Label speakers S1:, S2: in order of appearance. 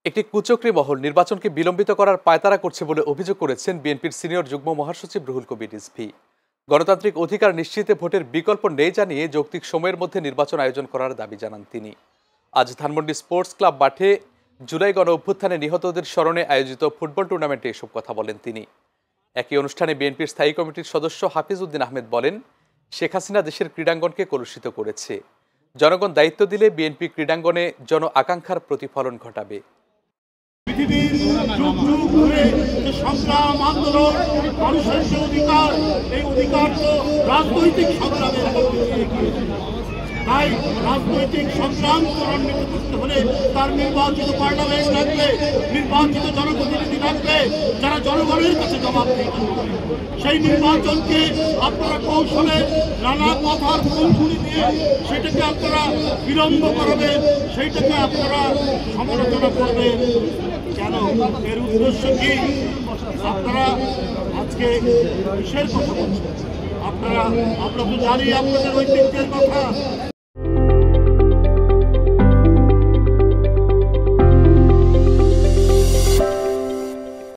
S1: একটি কুচক্রী মহল নির্বাচনকে বিলম্বিত করার পায়তারা করছে বলে অভিযোগ করেছেন বিএনপির সিনিয়র যুগ্ম মহাসচিব রুহুল কবির রিজভী। গণতান্ত্রিক অধিকার নিশ্চিতে ভোটের বিকল্প নেই জানিয়ে যৌক্তিক সময়ের মধ্যে নির্বাচন আয়োজন করার দাবি জানান তিনি। আজ ধানমন্ডি স্পোর্টস ক্লাব মাঠে জুলাই গণ অভ্যুত্থানে নিহতদের স্মরণে আয়োজিত ফুটবল টুর্নামেন্টে এসব কথা বলেন তিনি। একই অনুষ্ঠানে বিএনপির স্থায়ী কমিটির সদস্য হাফিজ উদ্দিন আহমেদ বলেন, শেখ হাসিনা দেশের ক্রীড়াঙ্গনকে কলুষিত করেছে। জনগণ দায়িত্ব দিলে বিএনপি ক্রীড়াঙ্গনে জন আকাঙ্ক্ষার প্রতিফলন ঘটাবে।
S2: পৃথিবীর যুগ যুগ ধরে যে সংগ্রাম আন্দোলন, মানুষের যে অধিকার, এই অধিকার তো রাজনৈতিক সংগ্রামের মধ্যে দিয়ে গিয়েছে। তাই রাজনৈতিক সংগ্রাম ত্বরান্বিত করতে হলে তার নির্বাচিত পার্লামেন্ট লাগবে, নির্বাচিত জনপ্রতিনিধি লাগবে, যারা জনগণের কাছে জবাবদিহি করবে। সেই নির্বাচনকে আপনারা কৌশলে নানা কথার ফুলঝুরি দিয়ে সেটাকে আপনারা বিলম্ব করবেন, সেইটাকে আপনারা সমালোচনা করবেন। কেন? এর উদ্দেশ্য কি? আপনারা আজকে কিসের কথা বলছেন? আমরা তো জানি আপনাদের ঐতিহ্যের কথা।